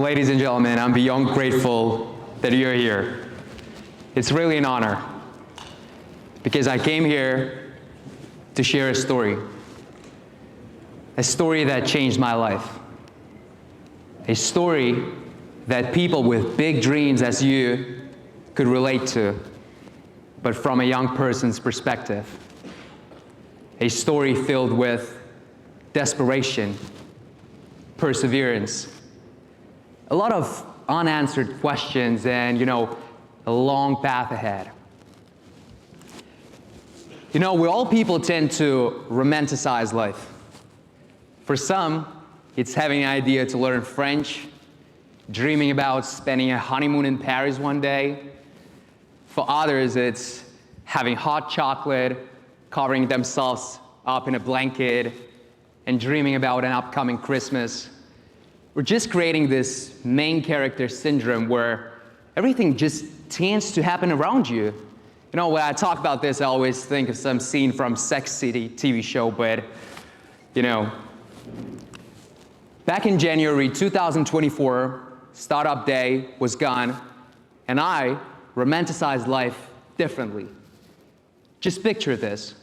Ladies and gentlemen, I'm beyond grateful that you're here. It's really an honor because I came here to share a story that changed my life, a story that people with big dreams as you could relate to, but from a young person's perspective. A story filled with desperation, perseverance, a lot of unanswered questions, and a long path ahead. We all people tend to romanticize life. For some, it's having an idea to learn French, dreaming about spending a honeymoon in Paris one day. For others, it's having hot chocolate, covering themselves up in a blanket, and dreaming about an upcoming Christmas. We're just creating this main character syndrome where everything just tends to happen around you. When I talk about this, I always think of some scene from Sex City TV show, but back in January 2024, Startup Day was gone, and I romanticized life differently. Just picture this.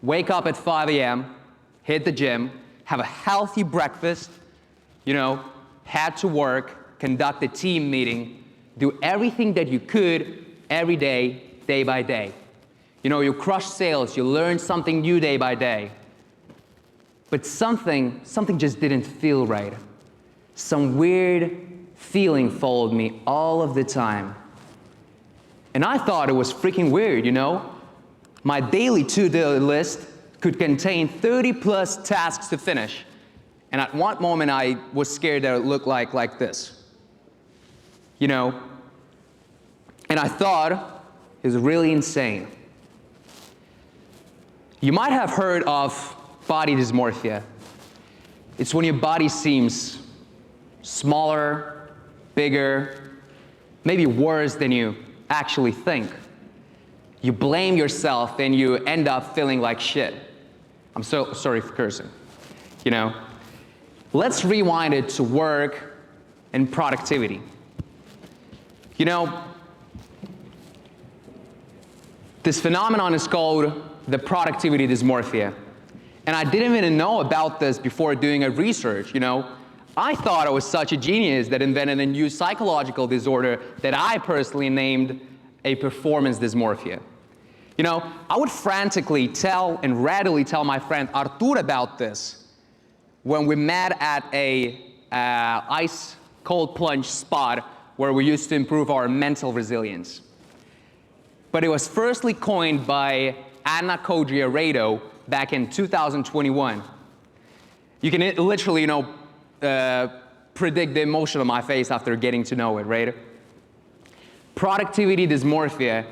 Wake up at 5 a.m., hit the gym, have a healthy breakfast, head to work, conduct a team meeting, do everything that you could every day, day by day. You crush sales, you learn something new day by day. But something just didn't feel right. Some weird feeling followed me all of the time. And I thought it was freaking weird, My daily to-do list could contain 30 plus tasks to finish. And at one moment, I was scared that it would look like this. And I thought it was really insane. You might have heard of body dysmorphia. It's when your body seems smaller, bigger, maybe worse than you actually think. You blame yourself and you end up feeling like shit. I'm so sorry for cursing. Let's rewind it to work and productivity. This phenomenon is called the productivity dysmorphia. And I didn't even know about this before doing a research, I thought I was such a genius that invented a new psychological disorder that I personally named a performance dysmorphia. I would frantically tell and readily tell my friend Artur about this when we met at a ice cold plunge spot where we used to improve our mental resilience. But it was firstly coined by Anna Codria-Rado back in 2021. You can literally, predict the emotion on my face after getting to know it, right? Productivity dysmorphia,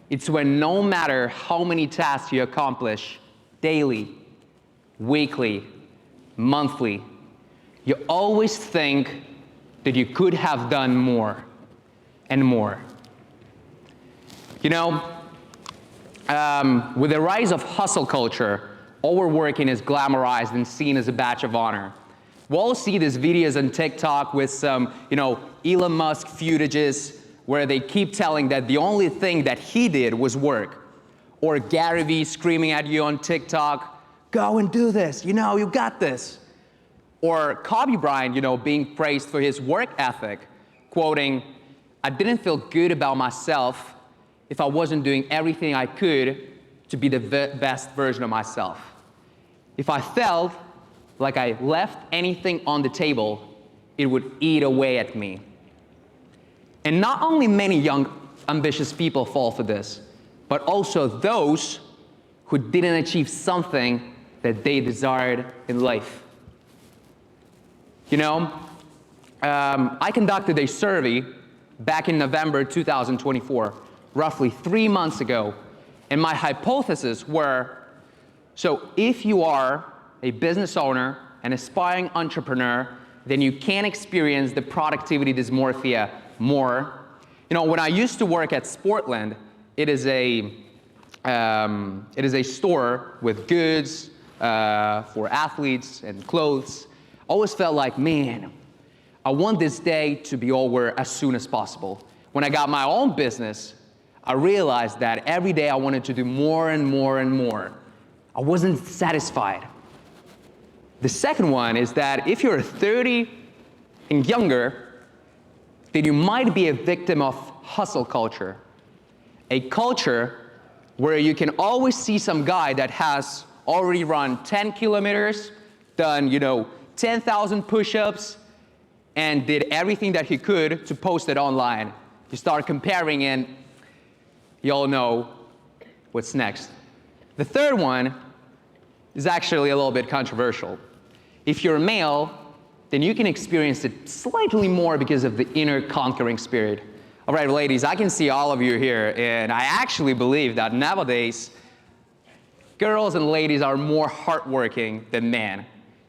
it's when no matter how many tasks you accomplish daily, weekly, monthly, you always think that you could have done more and more. With the rise of hustle culture, overworking is glamorized and seen as a badge of honor. We'll all see these videos on TikTok with some, Elon Musk footages where they keep telling that the only thing that he did was work. Or Gary Vee screaming at you on TikTok, go and do this, you got this. Or Kobe Bryant, being praised for his work ethic, quoting, I didn't feel good about myself if I wasn't doing everything I could to be the best version of myself. If I felt like I left anything on the table, it would eat away at me. And not only many young, ambitious people fall for this, but also those who didn't achieve something that they desired in life. I conducted a survey back in November 2024, roughly 3 months ago, and my hypothesis were, so if you are a business owner, an aspiring entrepreneur, then you can experience the productivity dysmorphia more. When I used to work at Sportland, it is a store with goods for athletes and clothes. Always felt like, man, I want this day to be over as soon as possible. When I got my own business, I realized that every day I wanted to do more and more and more. I wasn't satisfied. The second one is that if you're 30 and younger, then you might be a victim of hustle culture. A culture where you can always see some guy that has already run 10 kilometers, done, 10,000 push-ups, and did everything that he could to post it online. You start comparing and you all know what's next. The third one is actually a little bit controversial. If you're a male, then you can experience it slightly more because of the inner conquering spirit. All right, ladies, I can see all of you here, and I actually believe that nowadays, girls and ladies are more hardworking than men.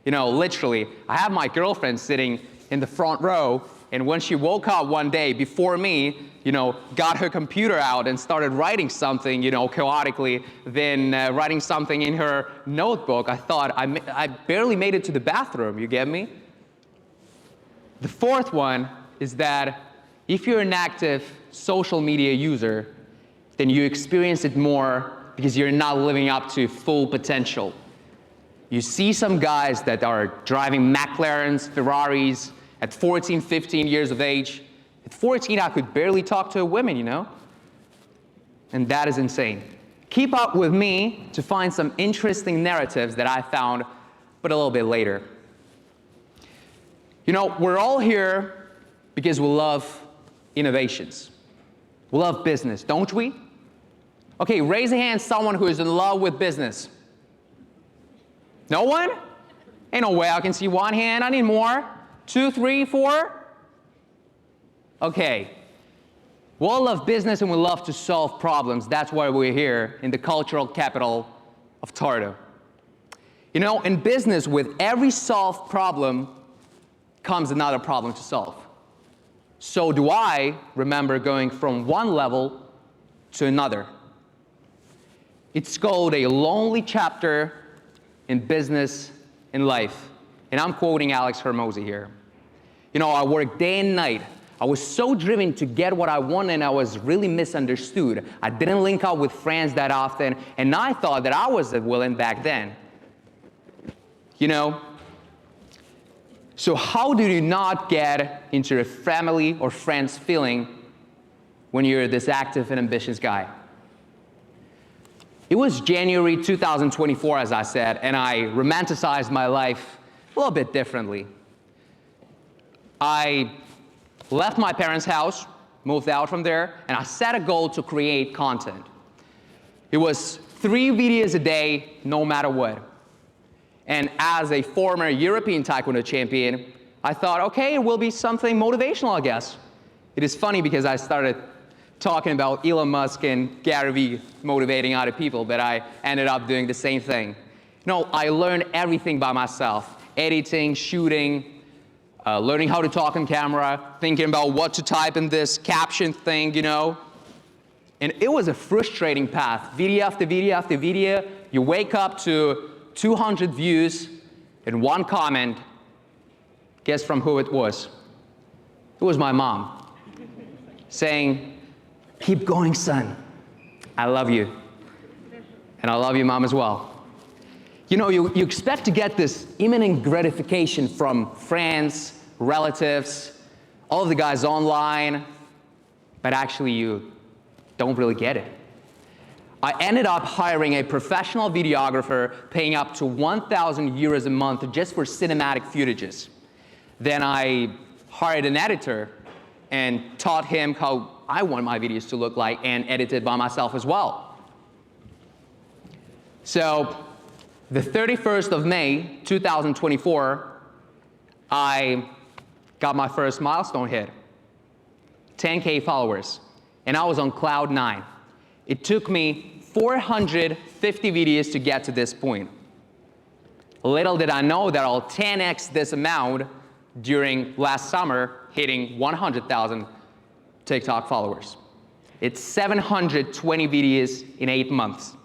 Literally, I have my girlfriend sitting in the front row, and when she woke up one day before me, got her computer out and started writing something, chaotically, then writing something in her notebook, I thought, I barely made it to the bathroom, you get me? The fourth one is that if you're an active social media user, then you experience it more because you're not living up to full potential. You see some guys that are driving McLarens, Ferraris, at 14, 15 years of age. At 14, I could barely talk to a woman, And that is insane. Keep up with me to find some interesting narratives that I found, but a little bit later. We're all here because we love innovations. We love business, don't we? Okay, raise a hand, someone who is in love with business. No one? Ain't no way I can see one hand. I need more. 2, 3, 4? Okay. We all love business and we love to solve problems. That's why we're here in the cultural capital of Tartu. In business, with every solved problem comes another problem to solve. So do I remember going from one level to another. It's called a lonely chapter in business and life. And I'm quoting Alex Hermosi here. I worked day and night. I was so driven to get what I wanted, and I was really misunderstood. I didn't link up with friends that often, and I thought that I was a villain back then. So how do you not get into a family or friends feeling when you're this active and ambitious guy? It was January 2024, as I said, and I romanticized my life a little bit differently. I left my parents' house, moved out from there, and I set a goal to create content. It was 3 videos a day, no matter what. And as a former European Taekwondo champion, I thought, okay, it will be something motivational, I guess. It is funny because I started talking about Elon Musk and Gary Vee motivating other people, but I ended up doing the same thing. I learned everything by myself. Editing, shooting, learning how to talk on camera, thinking about what to type in this caption thing, And it was a frustrating path. Video after video after video. You wake up to 200 views and 1 comment. Guess from who it was? It was my mom saying, "Keep going, son. I love you." And I love you, Mom, as well. You expect to get this imminent gratification from friends, relatives, all of the guys online, but actually you don't really get it. I ended up hiring a professional videographer, paying up to 1,000 euros a month just for cinematic footages. Then I hired an editor and taught him how I want my videos to look like and edited by myself as well. So the 31st of May, 2024, I got my first milestone hit, 10K followers, and I was on cloud 9. It took me 450 videos to get to this point. Little did I know that I'll 10x this amount during last summer, hitting 100,000 TikTok followers. It's 720 videos in 8 months.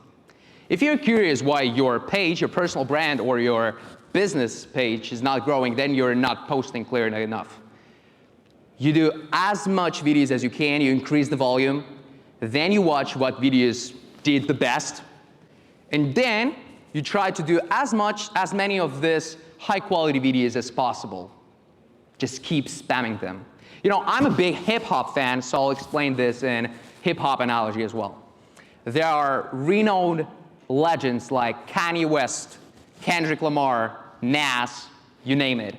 If you're curious why your page, your personal brand, or your business page is not growing, then you're not posting clearly enough. You do as much videos as you can, you increase the volume, then you watch what videos did the best, and then you try to do as many of this high-quality videos as possible. Just keep spamming them. You know, I'm a big hip-hop fan, so I'll explain this in hip-hop analogy as well. There are renowned legends like Kanye West, Kendrick Lamar, Nas, you name it.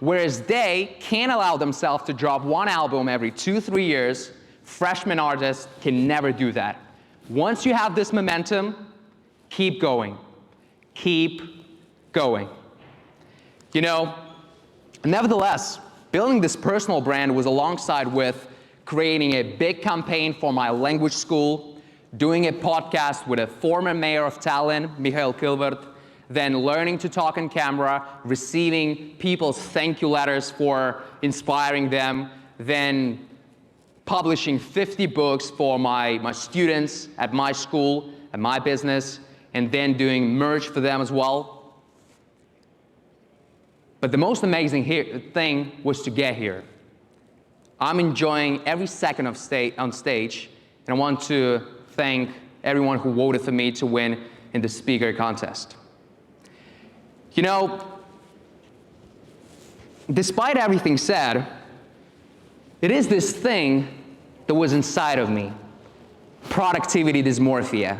Whereas they can't allow themselves to drop one album every 2-3 years, freshman artists can never do that. Once you have this momentum, keep going. Keep going. You know, nevertheless, building this personal brand was alongside with creating a big campaign for my language school, doing a podcast with a former mayor of Tallinn, Michael Kilvert, then learning to talk on camera, receiving people's thank you letters for inspiring them, then publishing 50 books for my students at my school, at my business, and then doing merch for them as well. But the most amazing thing was to get here. I'm enjoying every second on stage, and I want to thank everyone who voted for me to win in the speaker contest. You know, despite everything said, it is this thing that was inside of me, productivity dysmorphia,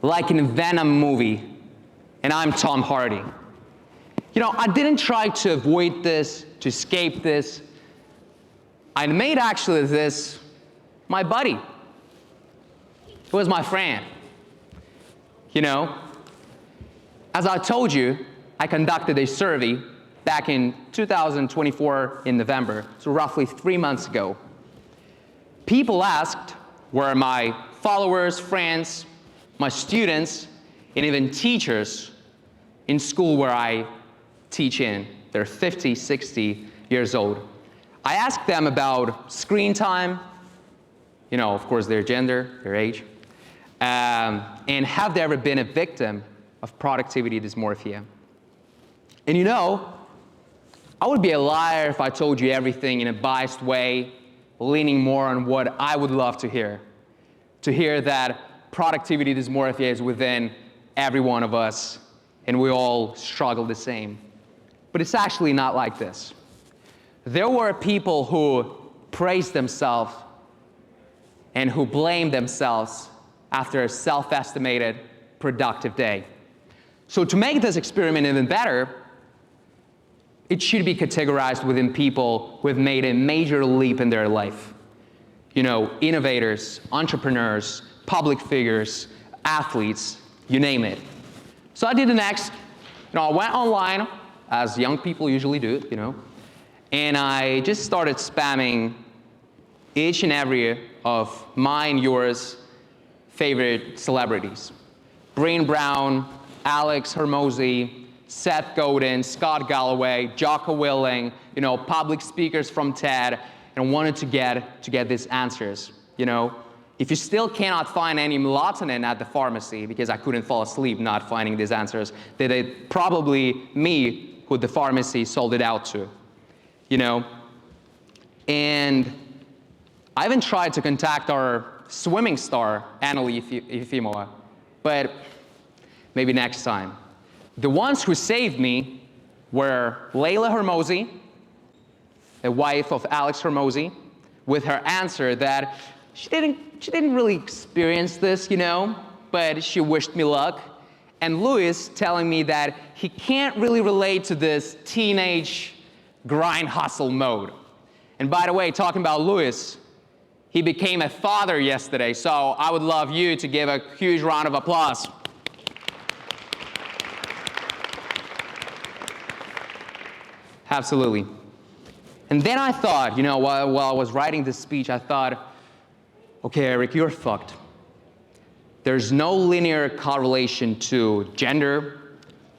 like in a Venom movie, and I'm Tom Hardy. You know, I didn't try to avoid this, to escape this. I made actually this my buddy. It was my friend. You know, as I told you, I conducted a survey back in 2024 in November, so roughly 3 months ago. People asked, were my followers, friends, my students, and even teachers in school where I teach in. They're 50, 60 years old. I asked them about screen time, you know, of course, their gender, their age, and have they ever been a victim of productivity dysmorphia? And you know, I would be a liar if I told you everything in a biased way, leaning more on what I would love to hear that productivity dysmorphia is within every one of us, and we all struggle the same. But it's actually not like this. There were people who praised themselves and who blamed themselves after a self-estimated productive day. So to make this experiment even better, it should be categorized within people who have made a major leap in their life. You know, innovators, entrepreneurs, public figures, athletes, you name it. So I did the next. You know, I went online, as young people usually do, you know, and I just started spamming each and every of mine, yours, favorite celebrities. Breen Brown, Alex Hormozi, Seth Godin, Scott Galloway, Jocko Willing, you know, public speakers from TED, and wanted to get these answers, you know. If you still cannot find any melatonin at the pharmacy, because I couldn't fall asleep not finding these answers, then it's probably me who the pharmacy sold it out to, you know. And I even tried to contact our swimming star, Annalie Efimova, but maybe next time. The ones who saved me were Layla Hormozi, a wife of Alex Hormozi, with her answer that she didn't really experience this, you know, but she wished me luck. And Louis telling me that he can't really relate to this teenage grind hustle mode. And by the way, talking about Louis, he became a father yesterday, so I would love you to give a huge round of applause. Absolutely. And then I thought, you know, while I was writing this speech, I thought, okay, Erik, you're fucked. There's no linear correlation to gender,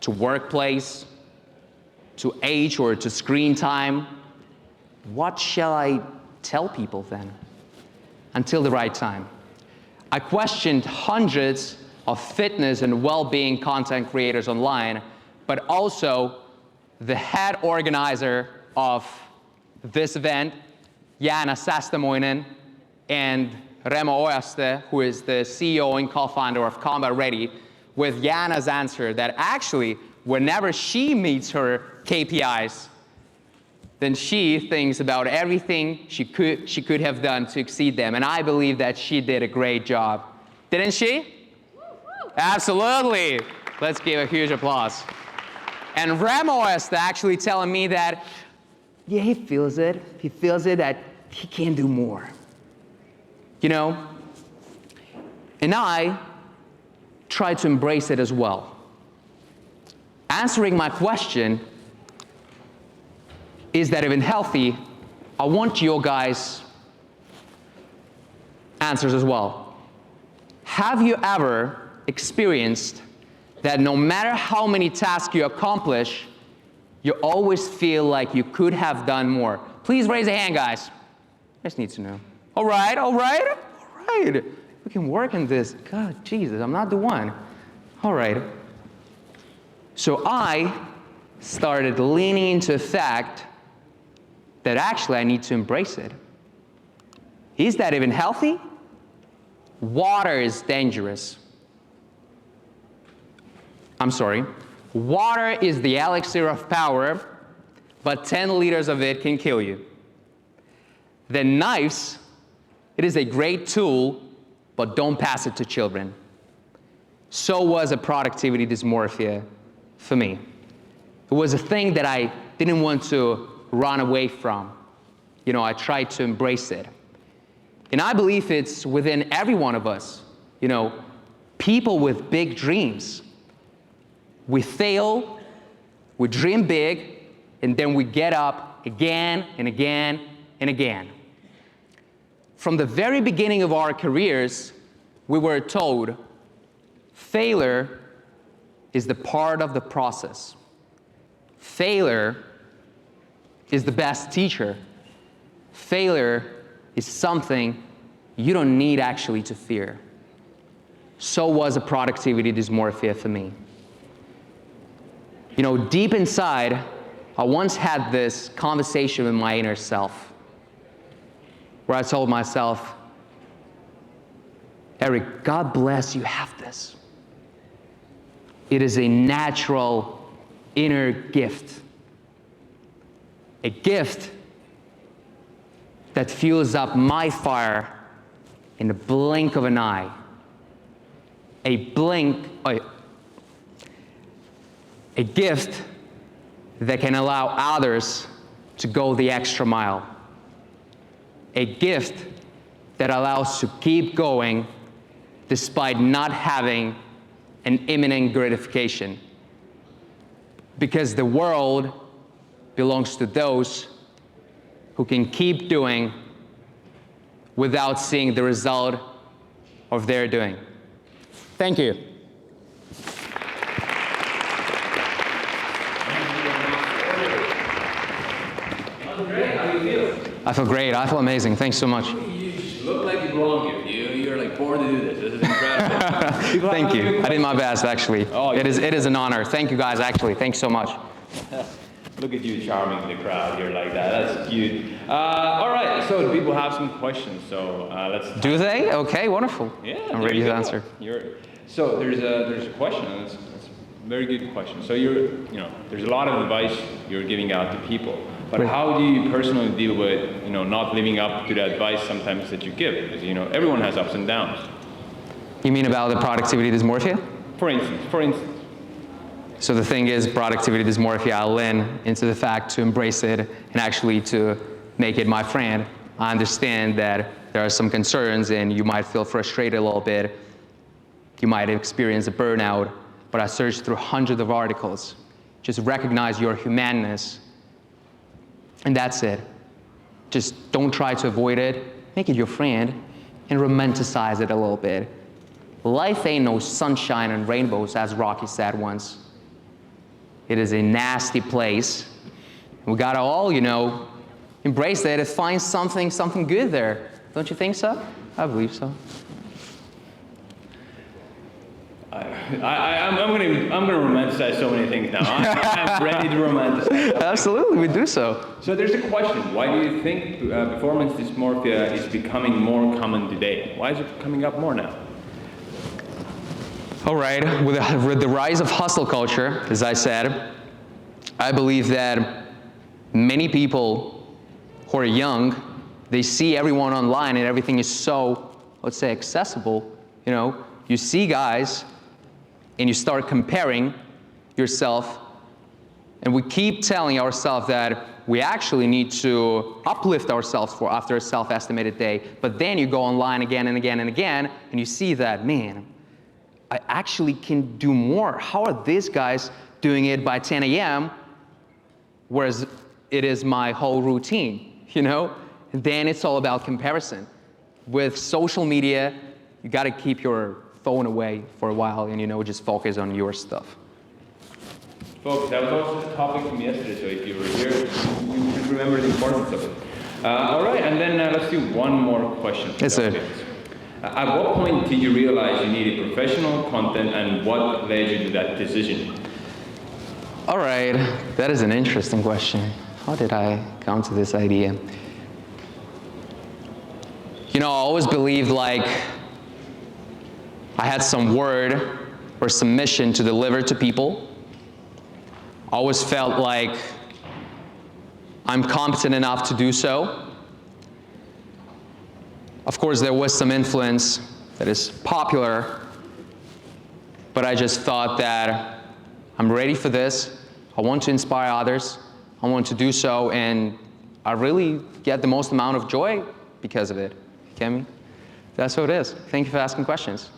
to workplace, to age, or to screen time. What shall I tell people then? Until the right time. I questioned hundreds of fitness and well-being content creators online, but also the head organizer of this event, Jana Sastamoinen and Remo Ojaste, who is the CEO and co-founder of Combat Ready, with Jana's answer that actually, whenever she meets her KPIs, then she thinks about everything she could have done to exceed them. And I believe that she did a great job. Didn't she? Absolutely. Let's give a huge applause. And Remo is actually telling me that, yeah, he feels it. He feels it that he can do more. You know? And I try to embrace it as well. Answering my question, is that even healthy? I want your guys' answers as well. Have you ever experienced that no matter how many tasks you accomplish, you always feel like you could have done more? Please raise a hand, guys. I just need to know. All right, all right, all right. We can work on this. God, Jesus, I'm not the one. All right. So I started leaning into the fact that actually I need to embrace it. Is that even healthy? Water is dangerous. I'm sorry. Water is the elixir of power, but 10 liters of it can kill you. The knives, it is a great tool, but don't pass it to children. So was a productivity dysmorphia for me. It was a thing that I didn't want to run away from. You know, I tried to embrace it. And I believe it's within every one of us. You know, people with big dreams. We fail, we dream big, and then we get up again and again and again. From the very beginning of our careers, we were told failure is the part of the process. Failure is the best teacher. Failure is something you don't need actually to fear. So was a productivity dysmorphia for me. You know, deep inside, I once had this conversation with my inner self, where I told myself, Erik, God bless you have this. It is a natural inner gift. A gift that fuels up my fire in the blink of an eye. A gift that can allow others to go the extra mile. A gift that allows to keep going despite not having an imminent gratification. Because the world belongs to those who can keep doing without seeing the result of their doing. Thank you. I feel great. I feel amazing. Thanks so much. You look like you belong here. You're like born to do this. This is incredible. Thank you. I did my best, actually. Oh, it is an honor. Thank you, guys, actually. Thanks so much. Look at you charming the crowd here like that. That's cute. All right, so people have some questions, so let's... Do they? Okay, wonderful. Yeah, I'm ready to answer. So there's a question, and that's a very good question. So there's a lot of advice you're giving out to people, but how do you personally deal with, not living up to the advice sometimes that you give? Because, everyone has ups and downs. You mean about the productivity dysmorphia? For instance. So the thing is, productivity dysmorphia, I lean into the fact to embrace it and actually to make it my friend. I understand that there are some concerns and you might feel frustrated a little bit. You might experience a burnout, but I searched through hundreds of articles. Just recognize your humanness, and that's it. Just don't try to avoid it, make it your friend, and romanticize it a little bit. Life ain't no sunshine and rainbows, as Rocky said once. It is a nasty place. We gotta all, embrace it and find something good there. Don't you think so? I believe so. I'm gonna romanticize so many things now. I'm ready to romanticize. Absolutely, we do so. So there's a question. Why do you think performance dysmorphia is becoming more common today? Why is it coming up more now? All right, with the rise of hustle culture, as I said, I believe that many people who are young, they see everyone online and everything is so, let's say, accessible. You know, you see guys and you start comparing yourself, and we keep telling ourselves that we actually need to uplift ourselves after a self-estimated day, but then you go online again and again and again, and you see that, man, I actually can do more. How are these guys doing it by 10 a.m., whereas it is my whole routine, you know? And then it's all about comparison. With social media, you gotta keep your phone away for a while and, you know, just focus on your stuff. Folks, that was also the topic from yesterday, so if you were here, you should remember the importance of it. All right, and then let's do one more question. Yes, sir. At what point did you realize you needed professional content, and what led you to that decision? All right, that is an interesting question. How did I come to this idea? You know, I always believed like I had some word or some mission to deliver to people. I always felt like I'm competent enough to do so. Of course, there was some influence that is popular, but I just thought that I'm ready for this. I want to inspire others. I want to do so, and I really get the most amount of joy because of it. Get me? That's what it is. Thank you for asking questions.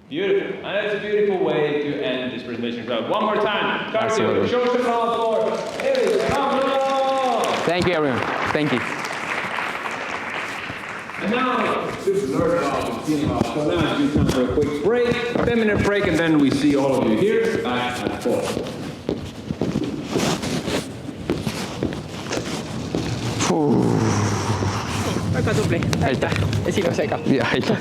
Beautiful. And that's a beautiful way to end this presentation. So one more time. Absolutely. Show us the applause for Erik. Thank you, everyone. Thank you. And now, this is our job, so now it's time for a quick break, 10-minute break, and then we see all of you here back at 4. Väga tubli, aitäh ja sinu seega. Ja, aitäh.